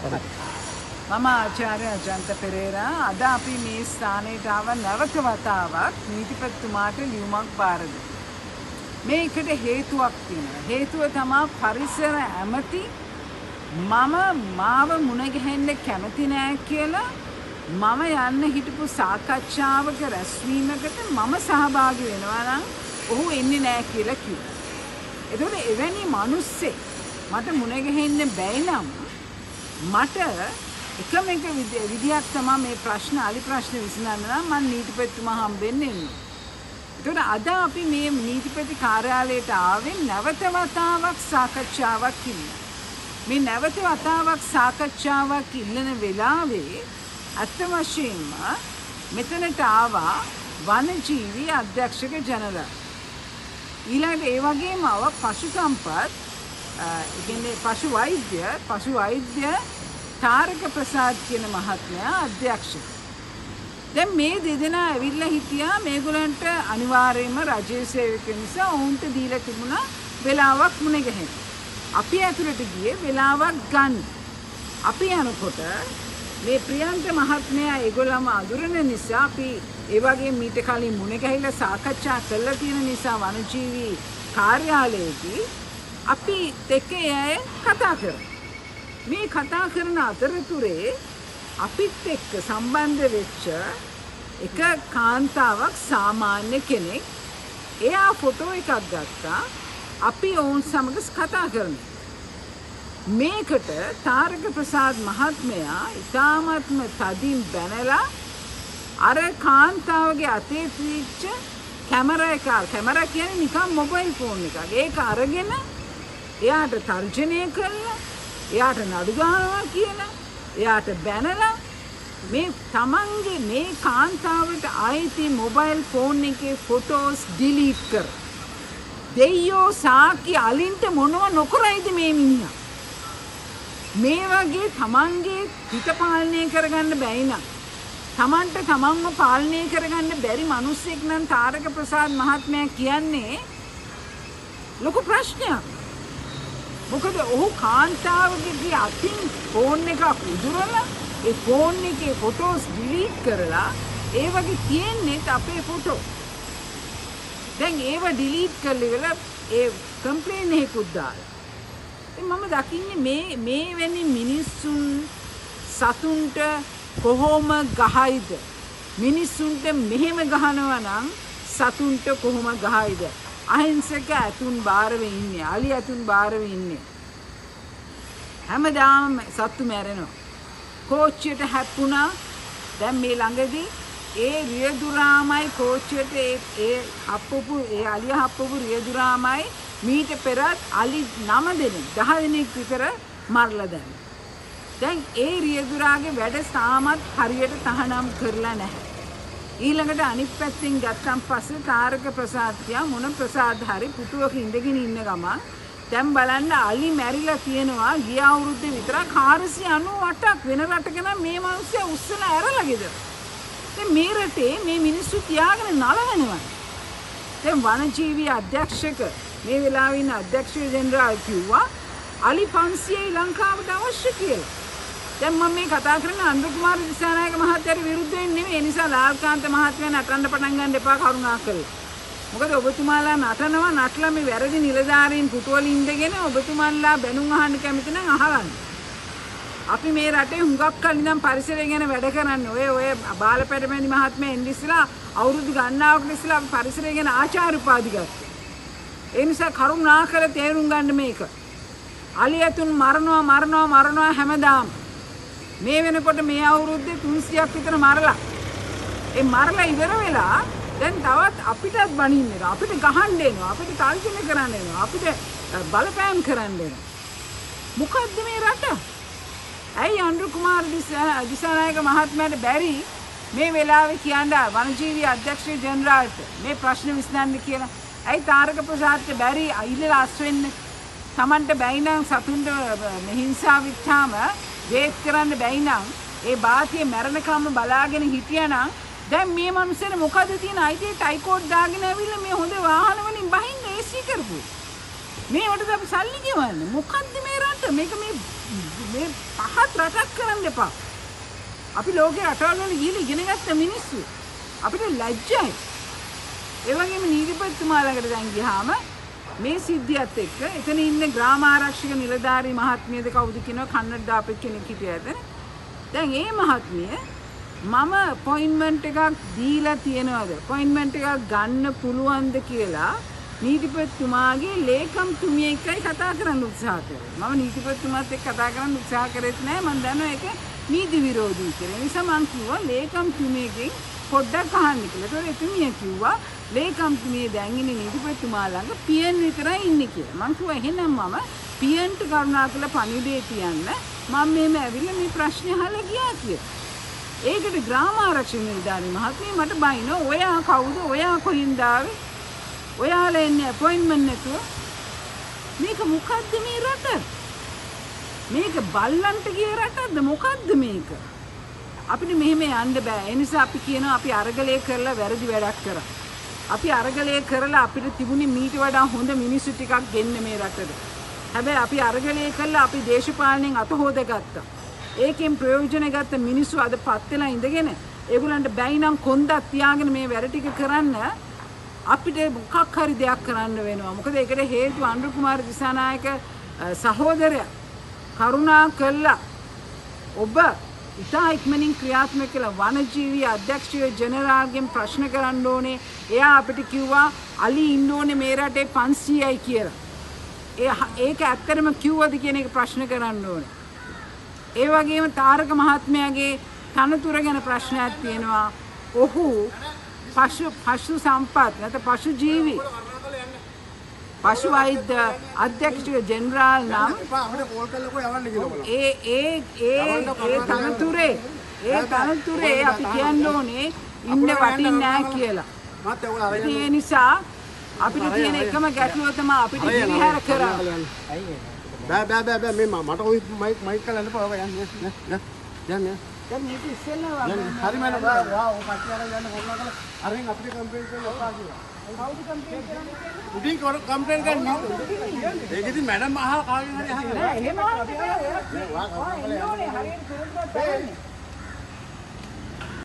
මම ආචාර්ය අජන්ත පෙරේරා අද අපි මේ ස්ථානයට ආව නැවත වතාවක් නීතිපතිතුමාට ලියුමක් බාර දෙන්න. මේකට හේතුවක් තියෙනවා. හේතුව තමයි පරිසර ඇමති මාව මුණ ගැහෙන්න කැමති නෑ කියලා මම යන්න හිටපු සාකච්ඡාවක රැස්වීමකට මම සහභාගී වෙනවා නම් ඔහු එන්නේ නෑ කියලා කිව්වා. ඒතකොට එවැනි මිනිස්සෙක් මට මුණ ගැහෙන්න බැයි නම් මට එකම එක විදියක් තමයි මේ ප්‍රශ්න අලි ප්‍රශ්න විසඳන්න නම් මම නීතිපතිතුමා හම්බෙන්න එන්නේ. ඒතකොට අද අපි මේ නීතිපති කාර්යාලයට ආවේ නැවත වතාවක් සාකච්ඡාවක් ඉන්න. මේ නැවත වතාවක් සාකච්ඡාවක් ඉල්ලන වෙලාවේ අත්ත වශයෙන්ම මෙතනට ආවා වනජීවී අධ්‍යක්ෂක ජනරාල්. ඊළඟට ඒ වගේම ආවා පශු සම්පත් කියන්නේ පශු වෛද්‍ය තාරක ප්‍රසාද් කියන මහත්මයා අධ්‍යක්ෂක. දැන් මේ දෙදෙනා ඇවිල්ලා හිටියා මේගොල්ලන්ට අනිවාර්යයෙන්ම රජයේ සේවක නිසා ඔවුන්ට දීලා තිබුණා වෙලාවක් මුණ ගැහෙන්න. අපි ඇතුළට ගියේ වෙලාවක් ගන්න. අපි යනකොට මේ ප්‍රියන්ත මහත්මයා ඒගොල්ලම අඳුරන නිසා අපි ඒ වගේ මීට කලින් මුණ ගැහිලා සාකච්ඡා කළා තියෙන නිසා වනජීවී කාර්යාලයේදී අපි දෙකේ අය කතා කරා. මේ කතා කරන අතරතුරේ අපිත් එක්ක සම්බන්ධ වෙච්ච එක කාන්තාවක් සාමාන්‍ය කෙනෙක් එයා ෆොටෝ එකක් ගත්තා. අපි ඔවුන් සමග කතා කරනවා. මේකට තාරක ප්‍රසාද් මහත්මයා ඉතාමත්ම තදින් බැනලා අර කාන්තාවගේ අතේ තියච්ච කැමරා කියන්නේ නිකන් මොබයිල් ෆෝන් එකක්. ඒක අරගෙන එයාට තර්ජනය කළා. එයාට නඩු ගන්නවා කියලා. එයාට බැනලා මේ තමන්ගේ මේ කාන්තාවට ආйти මොබයිල් ෆෝන් එකේ ෆොටෝස් ඩිලීට් කර. දෙයියෝ සාකි අලින්ට මොනව නොකරයිද මේ මිනිහා? මේ වගේ තමන්ගේ හිත පාලනය කරගන්න බැයි නම් තමන්ට තමන්ව පාලනය කරගන්න බැරි මිනිස්සෙක් නම් තාරක ප්‍රසාද් මහත්මයා කියන්නේ ලොකු ප්‍රශ්නයක්. මොකද ඔහු කාන්තාවගේ අතින් ෆෝන් එකක් උදුරලා ඒ ෆෝන් එකේ ෆොටෝස් ඩිලීට් කරලා ඒ වගේ තියෙන්නේ අපේ ෆොටෝ. දැන් ඒව ඩිලීට් කරලා ඒ කම්ප්ලේන් එකකුත් දාලා. මම දකින්නේ මේ වෙනි මිනිස්සුන් සතුන්ට කොහොම ගහයිද? මිනිස්සුන්ට මෙහෙම ගහනවා නම් සතුන්ට කොහොම ගහයිද? අහිංසක ඇතුන් බාරව ඉන්නේ. අලි ඇතුන් බාරව ඉන්නේ. හැමදාම සත්තු මැරෙනවා. කෝච්චියට හැප්පුණා. දැන් මේ ළඟදී ඒ රියදුරාමයි කෝච්චියට ඒ අලිය හප්පපු රියදුරාමයි මීට පෙරත් අලි 9 දෙනෙක් 10 දෙනෙක් විතර මරලා දැම්මා. දැන් ඒ රියදුරාගේ වැඩ සාමත් හරියට තහනම් කරලා නැහැ. ඊළඟට අනිත් පැත්තෙන් ගත්තන් පස්සේ තාරක ප්‍රසාද් කියා මොන ප්‍රසාද් හරි පුටුවක ඉඳගෙන ඉන්න ගමන් දැන් බලන්න අලි මැරිලා තියෙනවා ගිය අවුරුද්දේ විතර 498ක් වෙන රටක නම් මේ මිනිස්සු උස්සලා ඇරලා ගෙදර. දැන් මේ රටේ මේ මිනිස්සු තියාගෙන නලවනවා. දැන් වනජීවී අධ්‍යක්ෂක මේ වෙලාවේ ඉන්න අධ්‍යක්ෂ ජෙනරාල් කිව්වා අලි 500යි ලංකාවට අවශ්‍ය කියලා. දැන් මම මේ කතා කරන්නේ අනුර කුමාර දිසානායක මහත්තයාට විරුද්ධව නෙමෙයි. ඒ නිසා ලාල්කාන්ත මහත්මයා නටන්න පටන් ගන්න එපා කරුණාකරලා. මොකද ඔබතුමාලා නටනවා නටලා මේ වැරදි නිලධාරීන් පුටුවල ඉඳගෙන ඔබතුමාලා බැනුම් අහන්න කැමති නම් අහගන්න. අපි මේ රටේ හුඟක් කල් ඉඳන් පරිසරය ගැන වැඩ කරන්නේ. ඔය බාලපැටමැණි මහත්මයා එන්න ඉස්සලා අවුරුදු ගණනාවකට ඉස්සලා අපි පරිසරය ගැන ආචාර්ය උපාධි ගත්තා. ඒ නිසා කරුණාකරලා තේරුම් ගන්න මේක. අලි ඇතුන් මරනවා හැමදාම. මේ වෙනකොට මේ අවුරුද්දේ 300ක් විතර මරලා. ඒ මරලා ඉවර වෙලා දැන් තවත් අපිටත් බනින්න එනවා. අපිට ගහන්න එනවා. අපිට තර්ජනය කරන්න එනවා. අපිට බලපෑම් කරන්න එනවා. මොකද්ද මේ රට? ඇයි අනුර කුමාර දිසානායක මහත්මයාට බැරි මේ වෙලාවේ කියන්නේ වනජීවී අධ්‍යක්ෂ ජෙනරාල්ට මේ ප්‍රශ්න විසඳන්න කියලා? ඇයි තාරක ප්‍රසාද්ට බැරි අයිලලා අස් වෙන්න? Tamanට බැයි නම් සතුන්ට හිංසා විච්ඡාම වේත් කරන්න බැයි නම් ඒ බාතිය මැරණකම බලාගෙන හිටියානම් දැන් මේ මිනිස්සුනේ මොකද තියෙන අයිතිය ටයිකෝඩ් දාගෙන ඇවිල්ලා මේ හොඳ වාහන වලින් බහින්න ඒසී කරපු මේවට අපි සල්ලි ගෙවන්නේ මොකද්ද මේ රට මේක මේ පහත් රටක් කරන්න එපා. අපි ලෝකේ රටවල් වල ගිහින් ඉගෙන ගත්ත මිනිස්සු. අපිට ලැජ්ජයි. ඒ වගේම නීතිපතිතුමා ළඟට දැන් ගියාම මේ සිද්ධියත් එක්ක එතන ඉන්න ග්‍රාම ආරක්ෂක නිලධාරී මහත්මියද කවුද කියනවා කන්නඩ දාපෙක් කෙනෙක් හිටියා එතන. දැන් මේ මහත්මිය මම අපොයින්ට්මන්ට් එකක් දීලා තියනවාද අපොයින්ට්මන්ට් එකක් ගන්න පුළුවන්ද කියලා නීතිපතිතුමාගේ ලේකම්තුමිය එක්කයි කතා කරන්න උත්සාහ කරේ. මම නීතිපතිතුමාත් එක්ක කතා කරන්න උත්සාහ කරෙත් නෑ. මම දන්නවා ඒක නීති විරෝධී කියලා. ඒ නිසා මම කිව්වා ලේකම්තුමියගෙන් පොඩ්ඩක් අහන්න කියලා. ඒතකොට එතුමිය කිව්වා ලේකම්තුමිය දැන් ඉන්නේ නීතිපතිතුමා ළඟ පියන් විතරයි ඉන්නේ කියලා. මම කිව්වා එහෙනම් මම පියන්ට කරුණාකරලා පණිවිඩය තියන්න. මම මෙහෙම ඇවිල්ලා මේ ප්‍රශ්නේ අහලා ගියා කියලා. ඒකට ග්‍රාම ආරක්ෂක නිලධාරී මහත්මිය මට බයිනෝ ඔයා කවුද? ඔයා කොහෙන්ද ආවේ? ඔයාලා එන්නේ අපොයින්ට්මන්ට් නැතුව. මේක මොකද්ද මේ රට? මේක බල්ලන්ට ගිය රටක්ද මොකද්ද මේක? අපිට මෙහෙම යන්න බෑ. ඒ නිසා අපි කියනවා අපි අරගලය කරලා වැරදි වැඩක් කරා. අපි අරගලය කරලා අපිට තිබුණේ මීට වඩා හොඳ මිනිස්සු ටිකක් ගෙන්න මේ රටට. හැබැයි අපි අරගලය කළා අපි දේශපාලනයෙන් අත හොදගත්තා. ඒකෙන් ප්‍රයෝජන ගත්ත මිනිස්සු අද පත් වෙලා ඉඳගෙන ඒගොල්ලන්ට බැයි නම් කොන්දක් තියාගෙන මේ වැඩ ටික කරන්න අපිට මොකක් හරි දෙයක් කරන්න වෙනවා. මොකද ඒකට හේතුව අනුර කුමාර දිසානායක සහෝදරයා කරුණා කළා ඔබ ඉතා ඉක්මනින් ක්‍රියාත්මක කළ වනජීවී අධ්‍යක්ෂක ජෙනරාල්ගෙන් ප්‍රශ්න කරන්න ඕනේ. එයා අපිට කිව්වා අලි ඉන්න ඕනේ මේ රටේ 500යි කියලා. ඒක ඇත්තටම කිව්වද කියන එක ප්‍රශ්න කරන්න ඕනේ. ඒ වගේම තාරක මහත්මයාගේ තනතුර ගැන ප්‍රශ්නයක් තියෙනවා. ඔහු පශු සම්පත් නැත්නම් පශු ජීවි පශු වෛද්‍ය අධ්‍යක්ෂක ජෙනරාල් නම් ඒ තනතුරේ අපි කියන්න ඕනේ ඉන්න වටින්නේ නැහැ කියලා. ඒ නිසා අපිට තියෙන එකම ගැටලුව තමයි අපිට ඉරිහැර කරන්න. බෑ මේ මට ඔය මයික් කරලා එපා. ඔය යන්න. දැන් මේක ඉස්සෙල්ලා හරි මම ඔය කට්ටිය අරන් යන්න කොල්ලා කරලා අරන් අපිට කම්ප්ලේන්ට් කරලා ඔක්කොම කියලා. කවුද කම්ප්ලේන්ට් කරන්නේ? උඩින් කම්ප්ලේන්ට් කරන්නේ. ඒක ඉතින් මැඩම් අහලා කාගෙන් හරි අහන්න. නෑ එහෙම ආන්නේ නෑ. ඔයා එන්නේ හරියට කෙනෙක්වත් බලන්නේ.